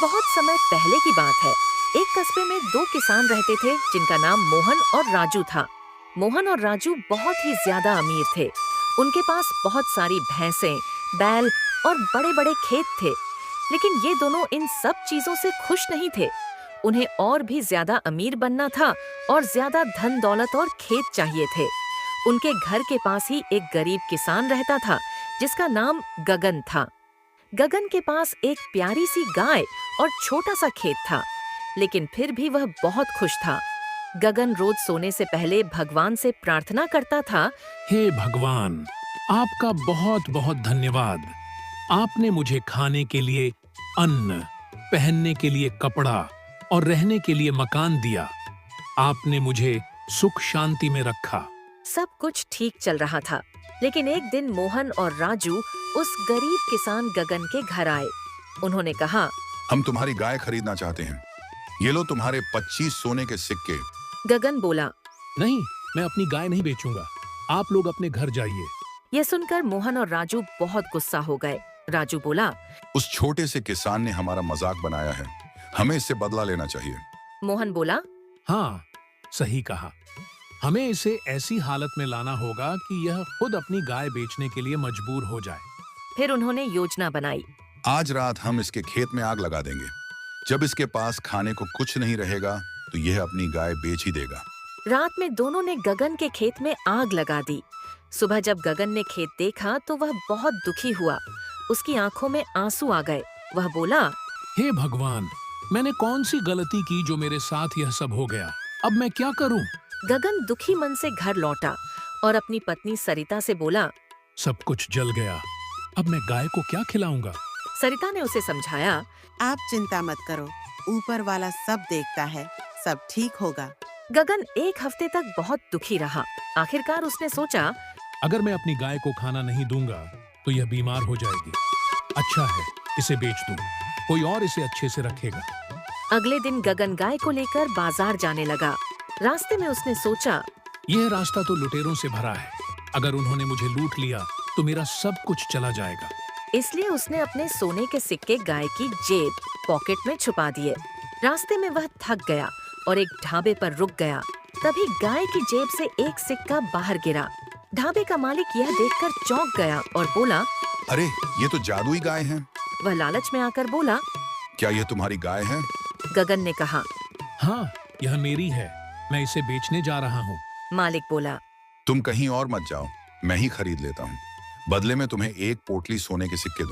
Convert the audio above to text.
बहुत समय पहले की बात है। एक कस्बे में दो किसान रहते थे जिनका नाम मोहन और राजू था। मोहन और राजू बहुत ही ज्यादा अमीर थे। उनके पास बहुत सारी भैंसें, बैल और बड़े-बड़े खेत थे। लेकिन ये दोनों इन सब चीजों से खुश नहीं थे। उन्हें और भी ज्यादा अमीर बनना था और ज्यादा धन दौलत और खेत चाहिए थे। उनके घर के पास ही एक गरीब किसान रहता था जिसका नाम गगन था। गगन के पास एक प्यारी सी गाय और छोटा सा खेत था, लेकिन फिर भी वह बहुत खुश था। गगन रोज सोने से पहले भगवान से प्रार्थना करता था। हे भगवान, आपका बहुत बहुत धन्यवाद। आपने मुझे खाने के लिए अन्न, पहनने के लिए कपड़ा और रहने के लिए मकान दिया। आपने मुझे सुख शांति में रखा। सब कुछ ठीक चल रहा था, लेकिन एक दिन मोहन और राजू उस गरीब किसान गगन के घर आए। उन्होंने कहा, हम तुम्हारी गाय खरीदना चाहते हैं। ये लो तुम्हारे 25 सोने के सिक्के। गगन बोला, नहीं, मैं अपनी गाय नहीं बेचूंगा। आप लोग अपने घर जाइए। यह सुनकर मोहन और राजू बहुत गुस्सा हो गए। राजू बोला, उस छोटे से किसान ने हमारा मजाक बनाया है, हमें इससे बदला लेना चाहिए। मोहन बोला, हाँ, सही कहा। हमें इसे ऐसी हालत में लाना होगा कि यह खुद अपनी गाय बेचने के लिए मजबूर हो जाए। फिर उन्होंने योजना बनाई। आज रात हम इसके खेत में आग लगा देंगे। जब इसके पास खाने को कुछ नहीं रहेगा तो यह अपनी गाय बेच ही देगा। रात में दोनों ने गगन के खेत में आग लगा दी। सुबह जब गगन ने खेत देखा तो वह बहुत दुखी हुआ। उसकी आंखों में आंसू आ गए। वह बोला, हे भगवान, मैंने कौन सी गलती की जो मेरे साथ यह सब हो गया? अब मैं क्या करूं? गगन दुखी मन से घर लौटा और अपनी पत्नी सरिता से बोला, सब कुछ जल गया। अब मैं गाय को क्या खिलाऊंगा? सरिता ने उसे समझाया, आप चिंता मत करो, ऊपर वाला सब देखता है, सब ठीक होगा। गगन एक हफ्ते तक बहुत दुखी रहा। आखिरकार उसने सोचा, अगर मैं अपनी गाय को खाना नहीं दूंगा तो यह बीमार हो जाएगी। अच्छा है, इसे बेच दूं। कोई और इसे अच्छे से रखेगा। अगले दिन गगन गाय को लेकर बाजार जाने लगा। रास्ते में उसने सोचा, यह रास्ता तो लुटेरों से भरा है। अगर उन्होंने मुझे लूट लिया तो मेरा सब कुछ चला जाएगा। इसलिए उसने अपने सोने के सिक्के गाय की जेब पॉकेट में छुपा दिए। रास्ते में वह थक गया और एक ढाबे पर रुक गया। तभी गाय की जेब से एक सिक्का बाहर गिरा। ढाबे का मालिक यह देखकर चौंक गया और बोला, अरे, ये तो जादुई गाय है। वह लालच में आकर बोला, क्या यह तुम्हारी गाय है? गगन ने कहा, हाँ, यह मेरी है। मैं इसे बेचने जा रहा हूँ। मालिक बोला, तुम कहीं और मत जाओ, मैं ही खरीद लेता हूँ। बदले में तुम्हें एक पोटली सोने के सिक्के दूं।